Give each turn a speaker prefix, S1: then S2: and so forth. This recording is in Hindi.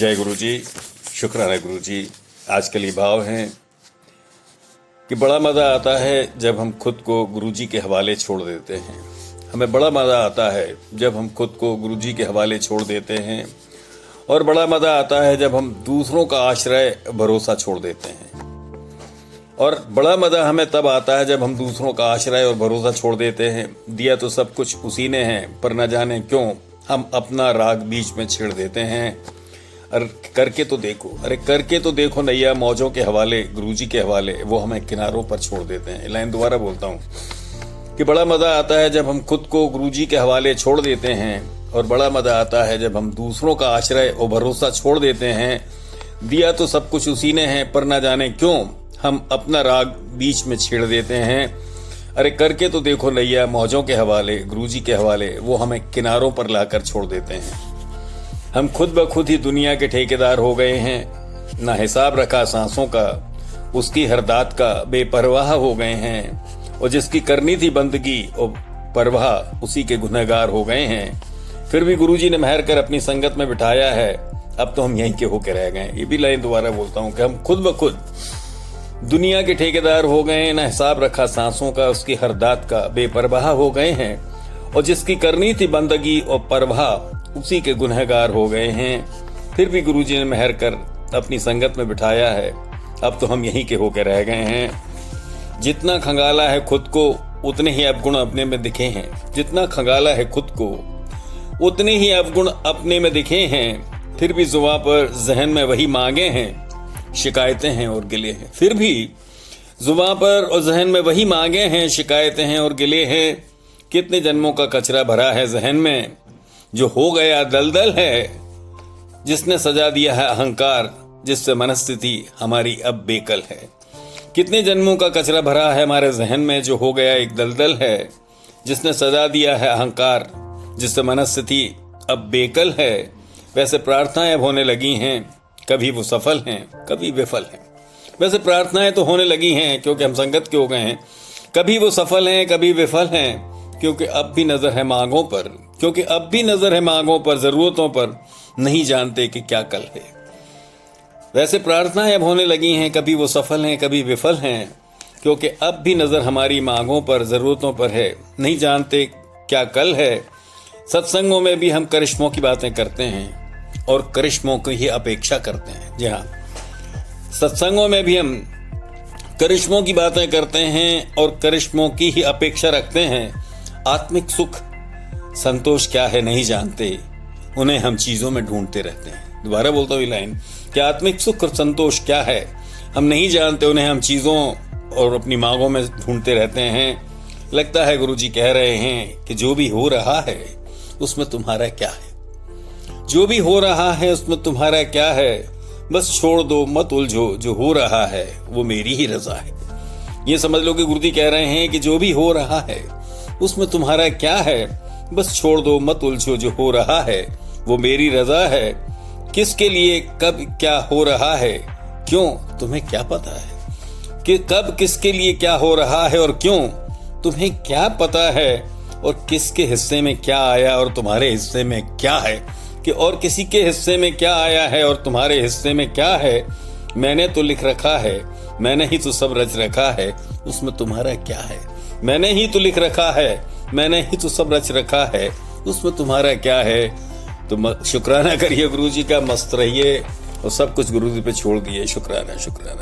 S1: जय गुरु जी, शुक्राना गुरु जी। आज के लिए भाव हैं कि बड़ा मज़ा आता है जब हम खुद को गुरु जी के हवाले छोड़ देते हैं। हमें बड़ा मज़ा आता है जब हम खुद को गुरु जी के हवाले छोड़ देते हैं, और बड़ा मज़ा आता है जब हम दूसरों का आश्रय भरोसा छोड़ देते हैं। और बड़ा मज़ा हमें तब आता है जब हम दूसरों का आश्रय और भरोसा छोड़ देते हैं। दिया तो सब कुछ उसी ने है, पर न जाने क्यों हम अपना राग बीच में छेड़ देते हैं। अरे करके तो देखो नैया मौजों के हवाले, गुरुजी के हवाले, वो हमें किनारों पर छोड़ देते हैं। लाइन दोबारा बोलता हूँ कि बड़ा मज़ा आता है जब हम खुद को गुरुजी के हवाले छोड़ देते हैं, और बड़ा मज़ा आता है जब हम दूसरों का आश्रय और भरोसा छोड़ देते हैं। दिया तो सब कुछ उसी ने है, पर न जाने क्यों हम अपना राग बीच में छेड़ देते हैं। अरे करके तो देखो नैया मौजों के हवाले, गुरुजी के हवाले, वो हमें किनारों पर लाकर छोड़ देते हैं। हम खुद ब खुद ही दुनिया के ठेकेदार हो गए हैं, ना हिसाब रखा सांसों का, उसकी हर दात का बेपरवाह हो गए हैं। और जिसकी करनी थी बंदगी और परवाह, उसी के गुनहगार हो गए हैं। फिर भी गुरुजी ने मेहर कर अपनी संगत में बिठाया है, अब तो हम यहीं के होके रह गए। ये भी लाइन दोबारा बोलता हूँ कि हम खुद ब खुद दुनिया के ठेकेदार हो गए, ना हिसाब रखा सांसों का, उसकी हर दात का बेपरवाह हो गए हैं। और जिसकी करनी थी बंदगी और परवाह, उसी के गुनहगार हो गए हैं। फिर भी गुरुजी ने मेहर कर अपनी संगत में बिठाया है, अब तो हम यहीं के होके रह गए हैं। जितना खंगाला है खुद को, उतने ही अवगुण अपने में दिखे हैं। जितना खंगाला है खुद को, उतने ही अवगुण अपने में दिखे हैं। फिर भी जुबां पर जहन में वही मांगे हैं, शिकायतें हैं और गिले हैं। फिर भी जुबां पर और जहन में वही मांगे हैं, शिकायतें हैं और गिले हैं। कितने जन्मों का कचरा भरा है जहन में, जो हो गया दलदल है। जिसने सजा दिया है अहंकार, जिससे मनस्थिति हमारी अब बेकल है। कितने जन्मों का कचरा भरा है हमारे जहन में, जो हो गया एक दलदल है। जिसने सजा दिया है अहंकार, जिससे मनस्थिति अब बेकल है। वैसे प्रार्थनाएं अब होने लगी हैं, कभी वो सफल हैं कभी विफल हैं। वैसे प्रार्थनाएं तो होने लगी हैं क्योंकि हम संगत के हो गए हैं, कभी वो सफल हैं कभी विफल हैं। क्योंकि अब भी नजर है मांगों पर, जरूरतों पर, नहीं जानते कि क्या कल है। वैसे प्रार्थनाएं अब होने लगी हैं, कभी वो सफल हैं कभी विफल हैं। क्योंकि अब भी नजर हमारी मांगों पर, जरूरतों पर है, नहीं जानते क्या कल है। सत्संगों में भी हम करिश्मों की बातें करते हैं और करिश्मों की ही अपेक्षा करते हैं। जी हाँ, सत्संगों में भी हम करिश्मों की बातें करते हैं और करिश्मों की ही अपेक्षा रखते हैं। आत्मिक सुख संतोष क्या है नहीं जानते, उन्हें हम चीजों में ढूंढते रहते हैं। दोबारा बोलता हूँ ये लाइन कि आत्मिक सुख और संतोष क्या है हम नहीं जानते, उन्हें हम चीजों और अपनी मांगों में ढूंढते रहते हैं। लगता है गुरुजी कह रहे हैं कि जो भी हो रहा है उसमें तुम्हारा क्या है, जो भी हो रहा है उसमें तुम्हारा क्या है। बस छोड़ दो मत उलझो, जो हो रहा है वो मेरी ही रजा है। ये समझ लो कि गुरुजी कह रहे हैं कि जो भी हो रहा है उसमें तुम्हारा क्या है। बस छोड़ दो मत उलझो, जो हो रहा है वो मेरी रजा है। किसके लिए कब क्या हो रहा है, क्यों तुम्हें क्या पता है। कि कब किसके लिए क्या हो रहा है और क्यों तुम्हें क्या पता है। और किसके हिस्से में क्या आया और तुम्हारे हिस्से में क्या है। कि और किसी के हिस्से में क्या आया है और तुम्हारे हिस्से में क्या है। मैंने तो लिख रखा है, मैंने ही तो सब रच रखा है, उसमें तुम्हारा क्या है। मैंने ही तो लिख रखा है, मैंने ही तो सब रच रखा है, उसमें तुम्हारा क्या है। तो शुक्राना करिए गुरुजी का, मस्त रहिए और सब कुछ गुरुजी पे छोड़ दिए। शुक्राना शुक्राना।